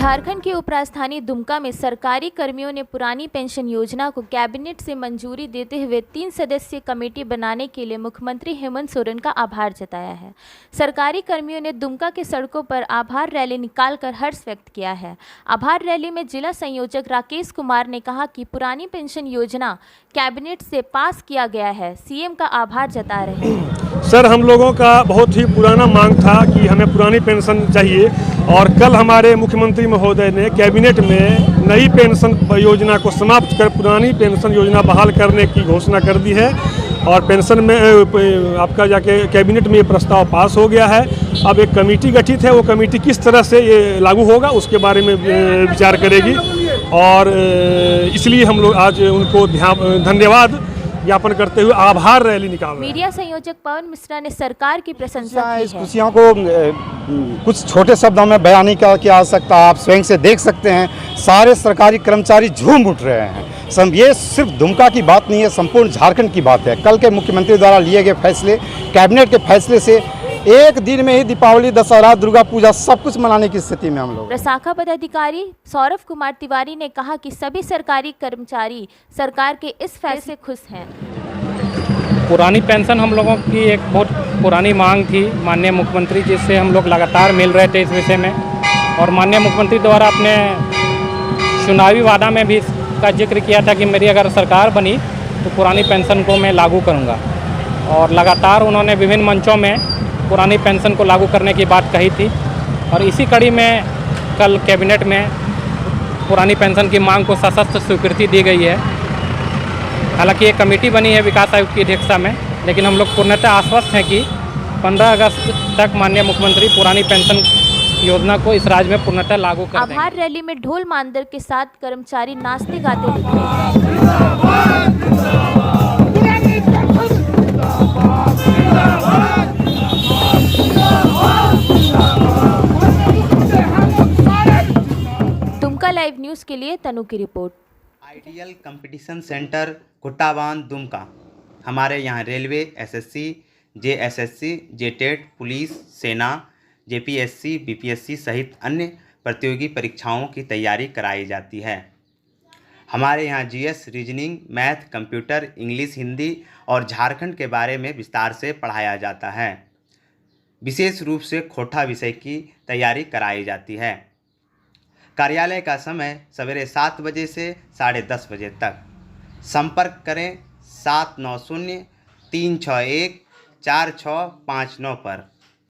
झारखंड की उपराजधानी दुमका में सरकारी कर्मियों ने पुरानी पेंशन योजना को कैबिनेट से मंजूरी देते हुए 3 सदस्यीय कमेटी बनाने के लिए मुख्यमंत्री हेमंत सोरेन का आभार जताया है। सरकारी कर्मियों ने दुमका की सड़कों पर आभार रैली निकालकर हर्ष व्यक्त किया है। आभार रैली में जिला संयोजक राकेश कुमार ने कहा कि पुरानी पेंशन योजना कैबिनेट से पास किया गया है, सीएम का आभार जता रहे हैं। सर, हम लोगों का बहुत ही पुराना मांग था कि हमें पुरानी पेंशन चाहिए और कल हमारे मुख्यमंत्री महोदय ने कैबिनेट में नई पेंशन योजना को समाप्त कर पुरानी पेंशन योजना बहाल करने की घोषणा कर दी है और पेंशन में आपका जाके कैबिनेट में ये प्रस्ताव पास हो गया है। अब एक कमेटी गठित है, वो कमेटी किस तरह से ये लागू होगा उसके बारे में विचार करेगी और इसलिए हम लोग आज उनको धन्यवाद ज्ञापन करते हुए आभार रैली निकाल रहे हैं। मीडिया संयोजक पवन मिश्रा ने सरकार की प्रशंसा की है। इस खुशियों को कुछ छोटे शब्दों में बयान नहीं की आ सकता। आप स्वयं से देख सकते हैं, सारे सरकारी कर्मचारी झूम उठ रहे हैं। ये सिर्फ दुमका की बात नहीं है, संपूर्ण झारखंड की बात है। कल के मुख्यमंत्री द्वारा लिए गए फैसले, कैबिनेट के फैसले से एक दिन में ही दीपावली, दशहरा, दुर्गा पूजा सब कुछ मनाने की स्थिति में हम लोग। शाखा पदाधिकारी सौरभ कुमार तिवारी ने कहा कि सभी सरकारी कर्मचारी सरकार के इस फैसले से खुश हैं। पुरानी पेंशन हम लोगों की एक बहुत पुरानी मांग थी माननीय मुख्यमंत्री जी से हम लोग लगातार मिल रहे थे इस विषय में और माननीय मुख्यमंत्री द्वारा अपने चुनावी वादा में भी इसका जिक्र किया था कि मेरी अगर सरकार बनी तो पुरानी पेंशन को मैं लागू करूँगा और लगातार उन्होंने विभिन्न मंचों में पुरानी पेंशन को लागू करने की बात कही थी और इसी कड़ी में कल कैबिनेट में पुरानी पेंशन की मांग को सशक्त स्वीकृति दी गई है। हालांकि एक कमेटी बनी है विकास आयुक्त की अध्यक्षता में, लेकिन हम लोग पूर्णतः आश्वस्त हैं कि 15 अगस्त तक माननीय मुख्यमंत्री पुरानी पेंशन योजना को इस राज्य में पूर्णतः लागू कर देंगे। आभार रैली में ढोल मांदर के साथ कर्मचारी नाचते गाते दिखे। लाइव न्यूज़ के लिए तनु की रिपोर्ट। Ideal competition centre Kuttabandh Dumka. हमारे यहाँ railway, SSC, JSSC, JTET, police, सेना, जेपीएससी, बीपीएससी सहित अन्य प्रतियोगी परीक्षाओं की तैयारी कराई जाती है। हमारे यहाँ GS, reasoning, math, computer, English, Hindi और झारखंड के बारे में विस्तार से पढ़ाया जाता है। विशेष रूप से खोटा विषय की तैयारी कराई जाती है। कार्यालय का समय सवेरे 7 बजे से 10:30 बजे तक। संपर्क करें 790-361-4659 पर।